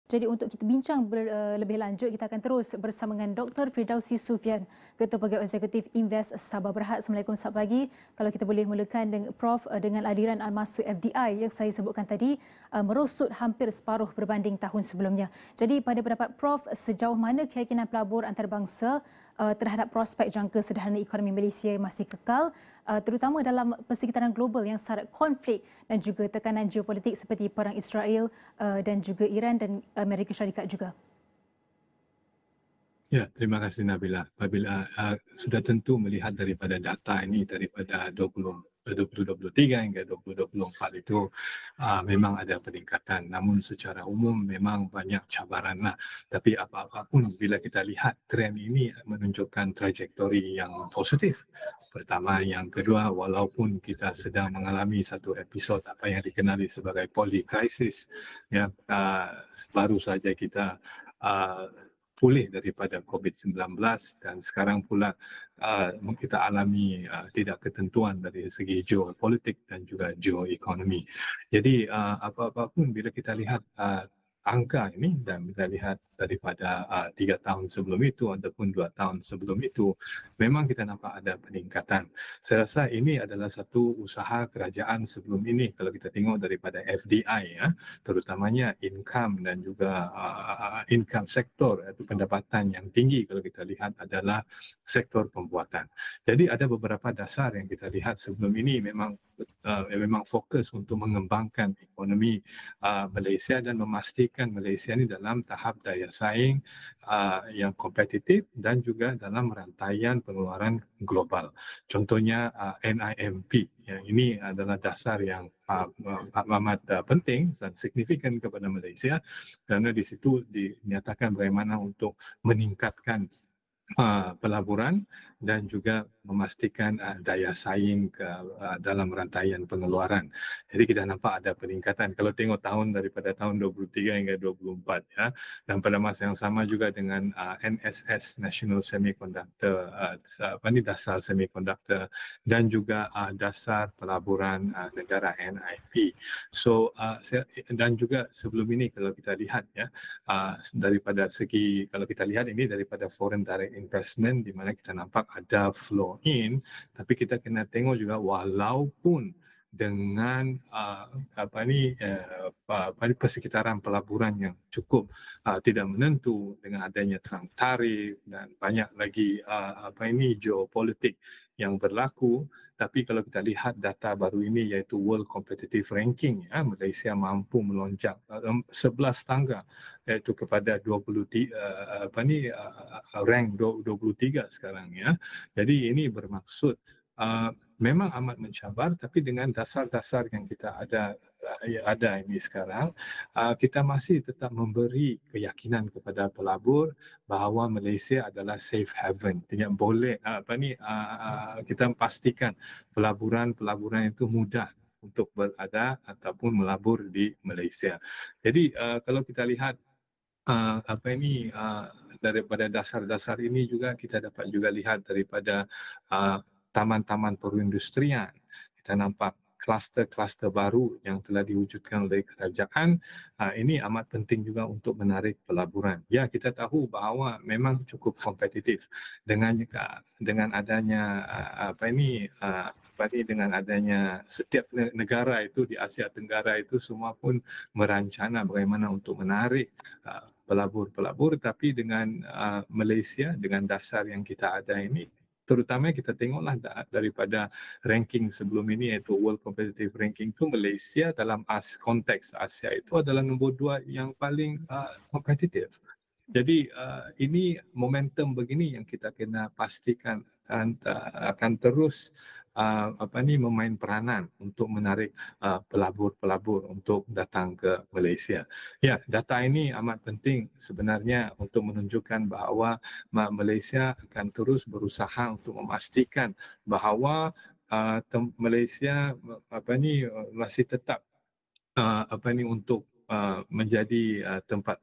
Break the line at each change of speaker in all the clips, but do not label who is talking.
Jadi untuk kita bincang lebih lanjut, kita akan terus bersama dengan Dr. Firdausi Sufian, Ketua Pegawai Eksekutif Invest Sabah Berhad. Assalamualaikum, selamat pagi. Kalau kita boleh mulakan dengan Prof dengan aliran masuk FDI yang saya sebutkan tadi merosot hampir separuh berbanding tahun sebelumnya. Jadi pada pendapat Prof, sejauh mana keyakinan pelabur antarabangsa terhadap prospek jangka sederhana ekonomi Malaysia masih kekal, terutama dalam persekitaran global yang syarat konflik dan juga tekanan geopolitik seperti perang Israel dan juga Iran dan Amerika Syarikat juga.
Ya, terima kasih Nabila. Apabila sudah tentu melihat daripada data ini daripada 2023 hingga 2024 itu memang ada peningkatan. Namun secara umum memang banyak cabaran lah. Tapi apa-apapun bila kita lihat tren ini menunjukkan trajektori yang positif. Pertama, yang kedua, walaupun kita sedang mengalami satu episod apa yang dikenali sebagai polycrisis, ya, baru saja kita pulih daripada COVID-19 dan sekarang pula kita alami tidak ketentuan dari segi geopolitik dan juga geoekonomi. Jadi apa-apapun bila kita lihat angka ini dan kita lihat daripada 3 tahun sebelum itu ataupun 2 tahun sebelum itu, memang kita nampak ada peningkatan. Saya rasa ini adalah satu usaha kerajaan sebelum ini kalau kita tengok daripada FDI, ya, terutamanya income dan juga income sektor atau pendapatan yang tinggi kalau kita lihat adalah sektor pembuatan. Jadi ada beberapa dasar yang kita lihat sebelum ini memang fokus untuk mengembangkan ekonomi Malaysia dan memastikan Malaysia ini dalam tahap daya saing yang kompetitif dan juga dalam rantaian pengeluaran global. Contohnya NIMP. Yang ini adalah dasar yang amat penting dan signifikan kepada Malaysia kerana di situ dinyatakan bagaimana untuk meningkatkan pelaburan dan juga memastikan daya saing dalam rantaian pengeluaran. Jadi kita nampak ada peningkatan. Kalau tengok tahun daripada tahun 23 hingga 24, ya, dan pada masa yang sama juga dengan NSS National Semiconductor, dasar semiconductor dan juga dasar pelaburan negara NIP. So dan juga sebelum ini kalau kita lihat, ya, daripada segi, kalau kita lihat ini daripada foreign direct investment di mana kita nampak ada flow in, tapi kita kena tengok juga walaupun dengan persekitaran pelaburan yang cukup tidak menentu dengan adanya terang tarif dan banyak lagi geopolitik yang berlaku. Tapi kalau kita lihat data baru ini iaitu World Competitive Ranking, ya, Malaysia mampu melonjak 11 tangga iaitu kepada 23 rank 23 sekarang, ya. Jadi ini bermaksud memang amat mencabar, tapi dengan dasar-dasar yang kita ada ini sekarang, kita masih tetap memberi keyakinan kepada pelabur bahawa Malaysia adalah safe haven. Tidak boleh kita pastikan pelaburan itu mudah untuk berada ataupun melabur di Malaysia. Jadi kalau kita lihat daripada dasar-dasar ini juga kita dapat juga lihat daripada taman-taman perindustrian. Kita nampak kluster-kluster baru yang telah diwujudkan oleh kerajaan. Ini amat penting juga untuk menarik pelaburan. Ya, kita tahu bahawa memang cukup kompetitif dengan adanya dengan adanya setiap negara itu di Asia Tenggara itu semua pun merancana bagaimana untuk menarik pelabur-pelabur, tapi dengan Malaysia dengan dasar yang kita ada ini, terutama kita tengoklah daripada ranking sebelum ini iaitu World Competitive Ranking itu, Malaysia dalam konteks Asia itu adalah nombor 2 yang paling kompetitif. Jadi ini momentum begini yang kita kena pastikan akan terus memain peranan untuk menarik pelabur-pelabur untuk datang ke Malaysia. Ya, data ini amat penting sebenarnya untuk menunjukkan bahawa Malaysia akan terus berusaha untuk memastikan bahawa Malaysia masih tetap untuk menjadi tempat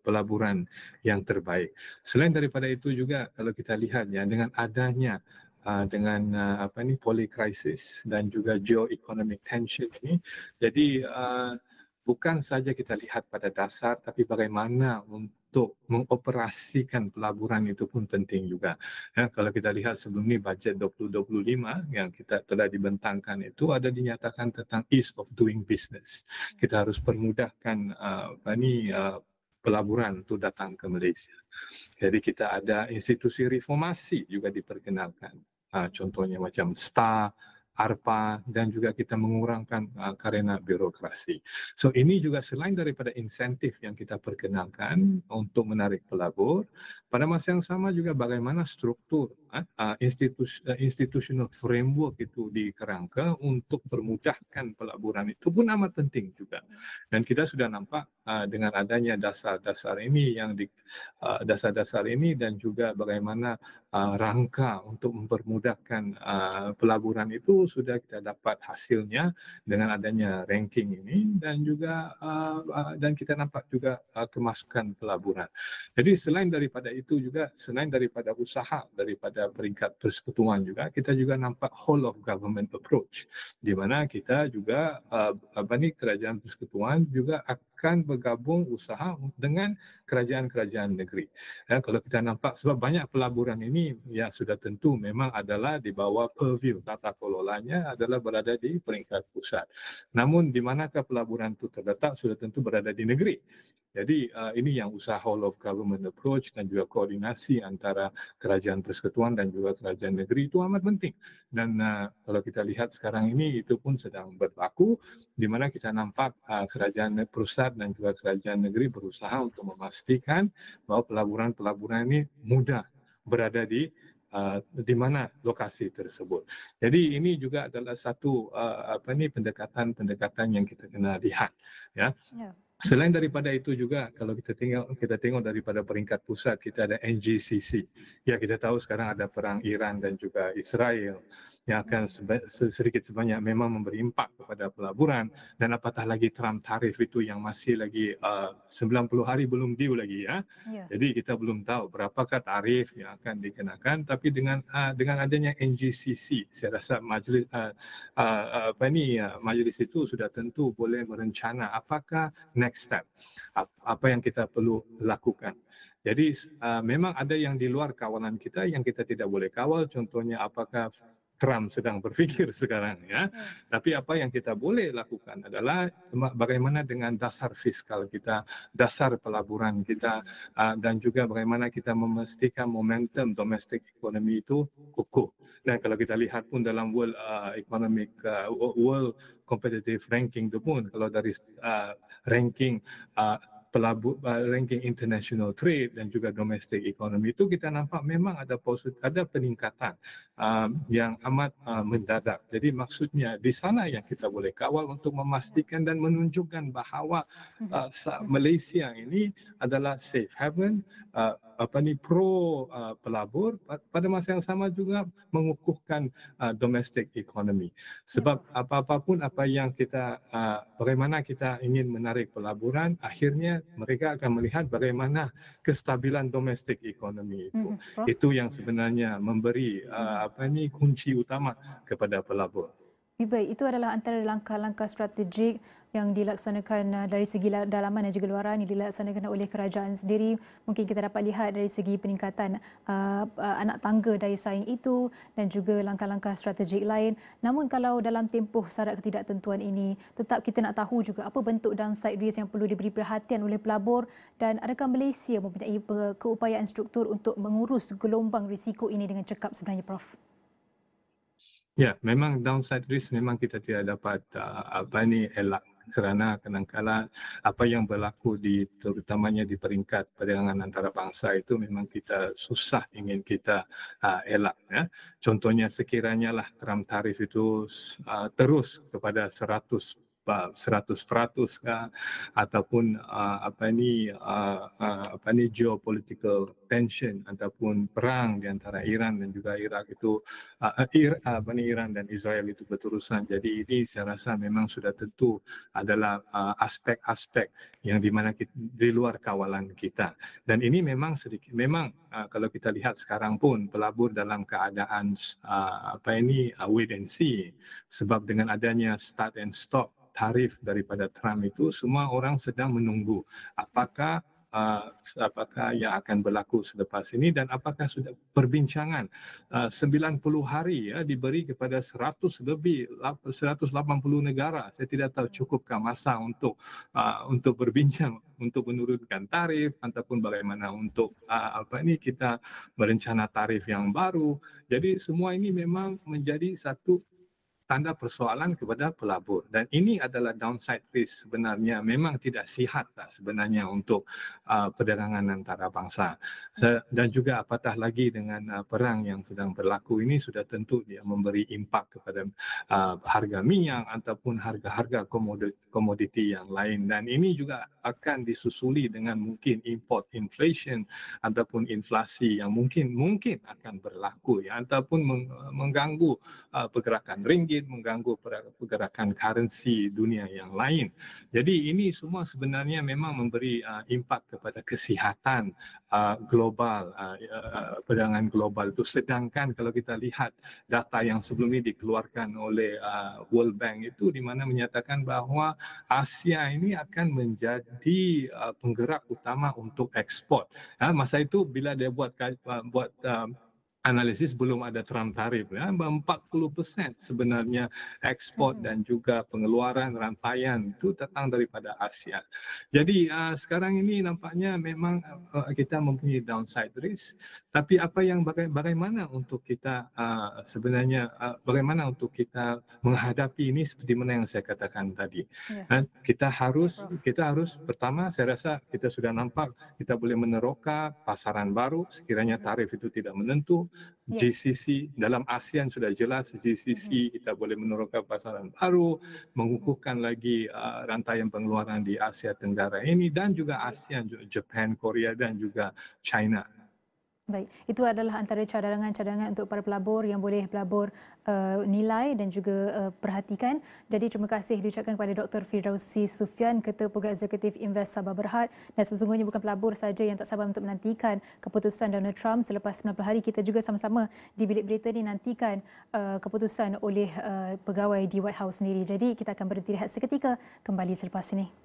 pelaburan yang terbaik. Selain daripada itu juga kalau kita lihat, ya, dengan adanya polycrisis dan juga geoeconomic tension ini, jadi bukan saja kita lihat pada dasar, tapi bagaimana untuk mengoperasikan pelaburan itu pun penting juga. Ya, kalau kita lihat sebelum ini bajet 2025 yang kita telah dibentangkan itu ada dinyatakan tentang ease of doing business. Kita harus permudahkan pelaburan untuk datang ke Malaysia. Jadi kita ada institusi reformasi juga diperkenalkan. Contohnya macam STAR, ARPA, dan juga kita mengurangkan karena birokrasi. So ini juga selain daripada insentif yang kita perkenalkan untuk menarik pelabur, pada masa yang sama juga bagaimana struktur institutional framework itu dikerangka untuk permudahkan pelaburan itu pun amat penting juga. Dan kita sudah nampak dengan adanya dasar-dasar ini dasar-dasar ini dan juga bagaimana rangka untuk mempermudahkan pelaburan itu sudah kita dapat hasilnya dengan adanya ranking ini dan juga dan kita nampak juga kemasukan pelaburan. Jadi selain daripada itu juga, selain daripada usaha daripada peringkat persekutuan juga, kita juga nampak whole of government approach, di mana kita juga kerajaan persekutuan juga akan bergabung usaha dengan kerajaan-kerajaan negeri. Ya, kalau kita nampak sebab banyak pelaburan ini ya sudah tentu memang adalah di bawah purview tata kelolanya adalah berada di peringkat pusat. Namun di manakah pelaburan itu terletak sudah tentu berada di negeri. Jadi ini yang usaha whole of government approach dan juga koordinasi antara kerajaan persekutuan dan juga kerajaan negeri itu amat penting. Dan kalau kita lihat sekarang ini itu pun sedang berlaku di mana kita nampak kerajaan pusat dan juga kerajaan negeri berusaha untuk memastikan bahwa pelaburan-pelaburan ini mudah berada di mana lokasi tersebut. Jadi ini juga adalah satu pendekatan-pendekatan yang kita kena lihat, ya. Selain daripada itu juga kalau kita tengok daripada peringkat pusat kita ada NGCC. Ya, kita tahu sekarang ada perang Iran dan juga Israel yang akan sedikit sebanyak memang memberi impak kepada pelaburan, dan apatah lagi Trump tarif itu yang masih lagi 90 hari belum due lagi, ya. Jadi kita belum tahu berapakah tarif yang akan dikenakan, tapi dengan adanya NGCC saya rasa majlis itu sudah tentu boleh berencana apakah next step, apa yang kita perlu lakukan. Jadi memang ada yang di luar kawalan kita yang kita tidak boleh kawal, contohnya apakah Trump sedang berpikir sekarang, ya. Tapi apa yang kita boleh lakukan adalah bagaimana dengan dasar fiskal kita, dasar pelaburan kita, dan juga bagaimana kita memastikan momentum domestic economy itu kukuh. Dan kalau kita lihat pun dalam World Competitive Ranking itu pun, kalau dari ranking ranking international trade dan juga domestic economy itu kita nampak memang ada peningkatan yang amat mendadak. Jadi maksudnya di sana yang kita boleh kawal untuk memastikan dan menunjukkan bahawa Malaysia ini adalah safe haven, pro pelabur, pada masa yang sama juga mengukuhkan domestic economy. Sebab apa-apapun apa yang kita bagaimana kita ingin menarik pelaburan, akhirnya mereka akan melihat bagaimana kestabilan domestic economy itu. Itu yang sebenarnya memberi kunci utama kepada pelabur.
Baik, itu adalah antara langkah-langkah strategik yang dilaksanakan dari segi dalaman dan juga luaran yang dilaksanakan oleh kerajaan sendiri. Mungkin kita dapat lihat dari segi peningkatan anak tangga daya saing itu dan juga langkah-langkah strategik lain. Namun kalau dalam tempoh syarat ketidaktentuan ini, tetap kita nak tahu juga apa bentuk downside risk yang perlu diberi perhatian oleh pelabur, dan adakah Malaysia mempunyai keupayaan struktur untuk mengurus gelombang risiko ini dengan cekap sebenarnya, Prof?
Ya, memang downside risk memang kita tidak dapat elak, kerana kadang-kadang apa yang berlaku terutamanya di peringkat perdagangan antarabangsa itu memang kita susah ingin kita elak, ya. Contohnya sekiranya lah Trump tarif itu terus kepada 100% ataupun geopolitical tension ataupun perang di antara Iran dan juga Iraq itu Iran dan Israel itu berterusan. Jadi ini saya rasa memang sudah tentu adalah aspek-aspek yang di mana di luar kawalan kita. Dan ini memang kalau kita lihat sekarang pun pelabur dalam keadaan wait and see, sebab dengan adanya start and stop tarif daripada Trump itu, semua orang sedang menunggu apakah yang akan berlaku selepas ini dan apakah sudah perbincangan 90 hari ya diberi kepada 180 negara. Saya tidak tahu cukupkah masa untuk berbincang untuk menurunkan tarif ataupun bagaimana untuk kita berencana tarif yang baru. Jadi semua ini memang menjadi satu tanda persoalan kepada pelabur, dan ini adalah downside risk sebenarnya. Memang tidak sihat sebenarnya untuk perdagangan antara bangsa, dan juga apatah lagi dengan perang yang sedang berlaku ini sudah tentu dia memberi impak kepada harga minyak ataupun harga-harga komoditi yang lain, dan ini juga akan disusuli dengan mungkin import inflation ataupun inflasi yang mungkin akan berlaku ya, ataupun mengganggu pergerakan ringgit, mengganggu pergerakan currency dunia yang lain. Jadi ini semua sebenarnya memang memberi impak kepada kesihatan global, perdagangan global itu. Sedangkan kalau kita lihat data yang sebelum ini dikeluarkan oleh World Bank itu, di mana menyatakan bahwa Asia ini akan menjadi penggerak utama untuk ekspor. Masa itu bila dia buat analisis belum ada Trump tarif, 40% sebenarnya ekspor dan juga pengeluaran rantaian itu datang daripada Asia. Jadi sekarang ini nampaknya memang kita mempunyai downside risk, tapi bagaimana untuk kita bagaimana untuk kita menghadapi ini seperti mana yang saya katakan tadi. Kita harus pertama, saya rasa kita sudah nampak kita boleh meneroka pasaran baru sekiranya tarif itu tidak menentu. GCC dalam ASEAN sudah jelas, GCC kita boleh meneroka pasaran baru, mengukuhkan lagi rantaian pengeluaran di Asia Tenggara ini, dan juga ASEAN, Japan, Korea dan juga China.
Baik, itu adalah antara cadangan-cadangan untuk para pelabur yang boleh pelabur nilai dan juga perhatikan. Jadi terima kasih diucapkan kepada Dr. Firdausi Sufyan, Ketua Pegawai Eksekutif Invest Sabah Berhad. Dan sesungguhnya bukan pelabur saja yang tak sabar untuk menantikan keputusan Donald Trump selepas 90 hari. Kita juga sama-sama di Bilik Berita ini nantikan keputusan oleh pegawai di White House sendiri. Jadi kita akan berhenti rehat seketika, kembali selepas ini.